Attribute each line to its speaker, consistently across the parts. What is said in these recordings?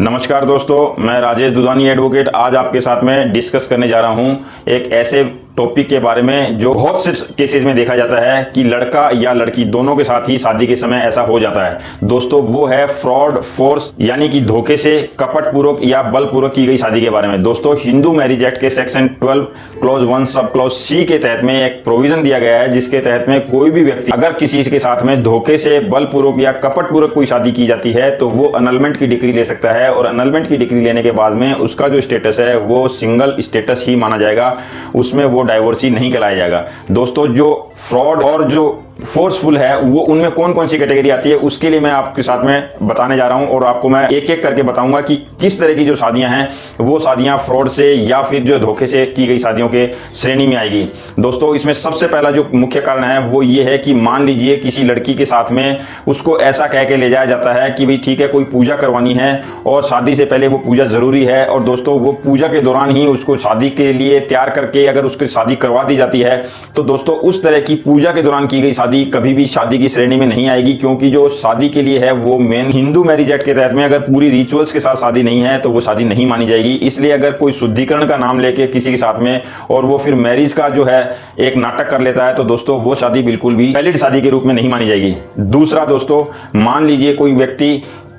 Speaker 1: नमस्कार दोस्तों, मैं राजेश दुधानी एडवोकेट आज आपके साथ में डिस्कस करने जा रहा हूं एक ऐसे टॉपिक के बारे में जो बहुत से केसेस में देखा जाता है कि लड़का या लड़की दोनों के साथ ही शादी के समय ऐसा हो जाता है। दोस्तों वो है फ्रॉड, फोर्स यानी कि धोखे से, कपटपूर्वक या बलपूर्वक की गई शादी के बारे में। दोस्तों हिंदू मैरिज एक्ट के section 12 clause 1 sub clause C के तहत में एक प्रोविजन दिया गया है जिसके तहत में कोई भी व्यक्ति अगर किसी के साथ में धोखे से, बलपूर्वक या कपटपूर्वक कोई शादी की जाती है तो वो अनलमेंट की डिग्री ले सकता है और अनलमेंट की डिग्री लेने के बाद में उसका जो स्टेटस है वो सिंगल स्टेटस ही माना जाएगा, उसमें वो डाइवोर्सी नहीं कहलाया जाएगा। दोस्तों जो फ्रॉड और जो फोर्सफुल है वो उनमें कौन कौन सी कैटेगरी आती है उसके लिए मैं आपके साथ में बताने जा रहा हूं और आपको मैं एक एक करके बताऊंगा कि किस तरह की जो शादियां हैं वो शादियां फ्रॉड से या फिर जो धोखे से की गई शादियों के श्रेणी में आएगी। दोस्तों इसमें सबसे पहला जो मुख्य कारण है वो ये है कि मान लीजिए किसी लड़की के साथ में उसको ऐसा कह के ले जाया जाता है कि भाई ठीक है कोई पूजा करवानी है और शादी से पहले वो पूजा जरूरी है, और दोस्तों वो पूजा के दौरान ही उसको शादी के लिए तैयार करके अगर उसकी शादी करवा दी जाती है तो दोस्तों उस तरह की पूजा के दौरान की गई शादी कभी भी शादी की श्रेणी में नहीं आएगी, क्योंकि जो शादी के लिए है वो मेन हिंदू मैरिज एक्ट के तहत में अगर पूरी रिचुअल्स के साथ शादी नहीं है तो वो शादी नहीं मानी जाएगी। इसलिए अगर कोई शुद्धिकरण का नाम लेके किसी के साथ में और वो फिर मैरिज का जो है एक नाटक कर लेता है तो दोस्तों वो शादी बिल्कुल भी वैलिड शादी के रूप में नहीं मानी जाएगी। दूसरा दोस्तों, मान लीजिए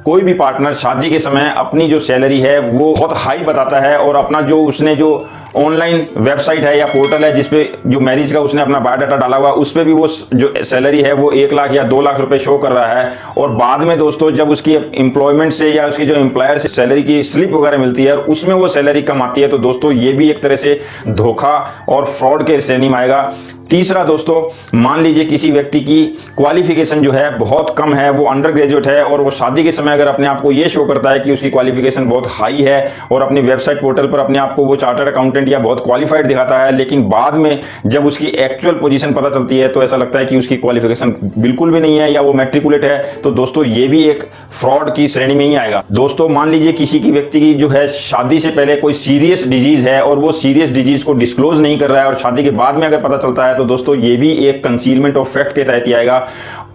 Speaker 1: कोई भी पार्टनर शादी के समय अपनी जो सैलरी है वो बहुत हाई बताता है और अपना जो उसने जो ऑनलाइन वेबसाइट है या पोर्टल है जिसपे जो मैरिज का उसने अपना बायोडाटा डाला हुआ उस पे भी वो जो सैलरी है वो 1 लाख या 2 लाख रुपए शो कर रहा है, और बाद में दोस्तों जब उसकी एम्प्लॉयमेंट से या उसकी जो एम्प्लॉयर से सैलरी की स्लिप वगैरह मिलती है और उसमें वो सैलरी कम आती है तो दोस्तों ये भी एक तरह से धोखा और फ्रॉड के श्रेणी में आएगा। तीसरा दोस्तों, मान लीजिए किसी व्यक्ति की क्वालिफिकेशन जो है बहुत कम है, वो अंडर ग्रेजुएट है और वो शादी के समय अगर अपने आप को ये शो करता है कि उसकी क्वालिफिकेशन बहुत हाई है और अपनी वेबसाइट पोर्टल पर अपने आप को वो चार्टर्ड अकाउंटेंट या बहुत क्वालिफाइड दिखाता है, लेकिन बाद में जब उसकी एक्चुअल पोजीशन पता चलती है तो ऐसा लगता है कि उसकी क्वालिफिकेशन बिल्कुल भी नहीं है या वो मैट्रिकुलेट है, तो दोस्तों ये भी एक फ्रॉड की श्रेणी में ही आएगा। दोस्तों मान लीजिए किसी की व्यक्ति की जो है शादी से पहले कोई सीरियस डिजीज है और वो सीरियस डिजीज को डिस्क्लोज नहीं कर रहा है और शादी के बाद में अगर पता चलता है तो दोस्तों ये भी एक कंसीलमेंट ऑफ फैक्ट के तहत ही आएगा।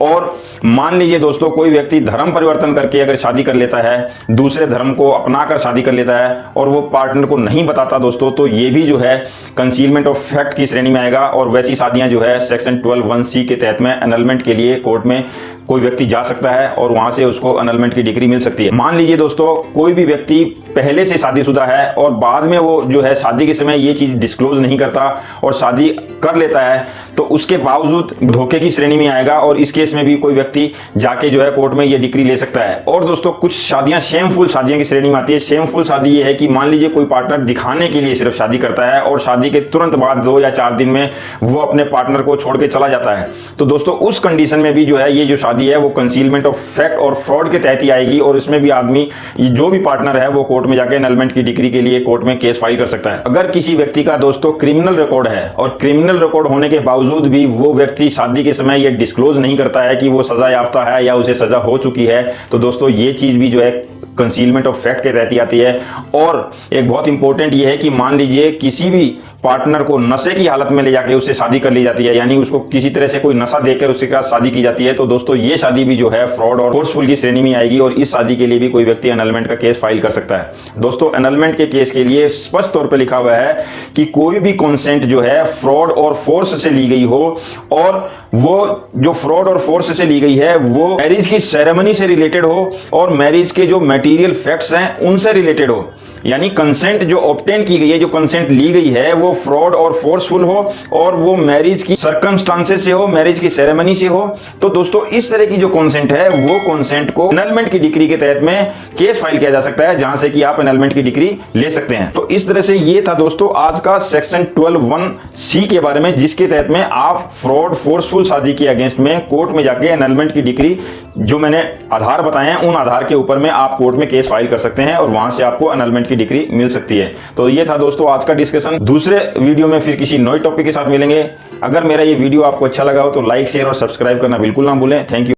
Speaker 1: और मान लीजिए दोस्तों कोई व्यक्ति धर्म परिवर्तन करके अगर शादी कर लेता है, दूसरे धर्म को अपनाकर शादी कर लेता है और वो पार्टनर को नहीं बताता दोस्तों, तो ये भी जो है कंसीलमेंट ऑफ फैक्ट की श्रेणी में आएगा और वैसी शादियां जो है सेक्शन 12(1)(c) के तहत में एनलमेंट के लिए कोर्ट में कोई व्यक्ति जा सकता है और वहां से उसको एनलमेंट की डिग्री मिल सकती है। मान लीजिए दोस्तों कोई भी व्यक्ति पहले से शादीशुदा है और बाद में वो जो है शादी के समय ये चीज डिस्क्लोज नहीं करता और शादी कर लेता है तो उसके बावजूद धोखे की श्रेणी में आएगा और इस केस में भी कोई व्यक्ति जाके जो है कोर्ट में ये डिग्री ले सकता है। और दोस्तों कुछ शादियां शेमफुल शादियों की श्रेणी में आती है। शेमफुल शादी ये है कि मान लीजिए कोई पार्टनर दिखाने के लिए सिर्फ शादी करता है और शादी के तुरंत बाद 2 या 4 दिन में वो अपने पार्टनर को छोड़ के चला जाता है, तो दोस्तों उस कंडीशन में भी जो है ये जो शादी है वो कंसीलमेंट ऑफ फैक्ट और फ्रॉड के तहत ही आएगी और इसमें भी आदमी जो भी पार्टनर है वो कोर्ट में जाके एनलमेंट की डिग्री के लिए कोर्ट में केस फाइल कर सकता है। अगर किसी व्यक्ति का दोस्तों क्रिमिनल रिकॉर्ड है और क्रिमिनल रिकॉर्ड होने के बावजूद भी वो व्यक्ति शादी के समय ये डिस्क्लोज नहीं करता है कि वो सजा याफ्ता है या उसे सजा हो चुकी है, तो दोस्तों ये चीज भी जो है कंसीलमेंट ऑफ फैक्ट के तहत ही आती है। और एक बहुत इंपॉर्टेंट ये है कि मान लीजिए किसी भी पार्टनर को नशे की हालत में ले जाके उससे शादी कर ली जाती है, यानी उसको किसी तरह से कोई नशा देकर उसके साथ शादी की जाती है, तो दोस्तों ये शादी भी जो है फ्रॉड और फोर्सफुल की श्रेणी में आएगी और इस शादी के लिए भी कोई व्यक्ति एनलमेंट का केस फाइल कर सकता है। दोस्तों एनलमेंट के केस के लिए स्पष्ट तौर पर लिखा हुआ है कि कोई भी कॉन्सेंट जो है फ्रॉड और फोर्स से ली गई हो और वो जो फ्रॉड और फोर्स से ली गई है वो मैरिज की सेरेमनी से रिलेटेड हो और मैरिज के जो मटेरियल फैक्ट्स हैं उनसे रिलेटेड हो, यानी कंसेंट जो ऑब्टेन की गई है, जो कंसेंट ली गई है वो फ्रॉड और फोर्सफुल हो और वो मैरिज की सर्कमस्टांसेस से हो, मैरिज की सेरेमनी से हो, तो दोस्तों इस तरह की जो कंसेंट है वो कंसेंट को एनलमेंट की डिग्री के तहत में केस फाइल किया जा सकता है, जहां से कि आप एनलमेंट की डिग्री ले सकते हैं। तो इस तरह से ये था दोस्तों आज का सेक्शन 12(1)(c) के बारे में, जिसके तहत में आप फ्रॉड फोर्सफुल शादी के अगेंस्ट में कोर्ट में जाके एनलमेंट की डिग्री जो मैंने आधार बताए हैं उन आधार के ऊपर में आप कोर्ट में केस फाइल कर सकते हैं और वहां से आपको एनलमेंट की डिग्री मिल सकती है। तो ये था दोस्तों आज का डिस्कशन। दूसरे वीडियो में फिर किसी नए टॉपिक के साथ मिलेंगे। अगर मेरा ये वीडियो आपको अच्छा लगा हो तो लाइक, शेयर और सब्सक्राइब करना बिल्कुल ना भूलें। Thank you.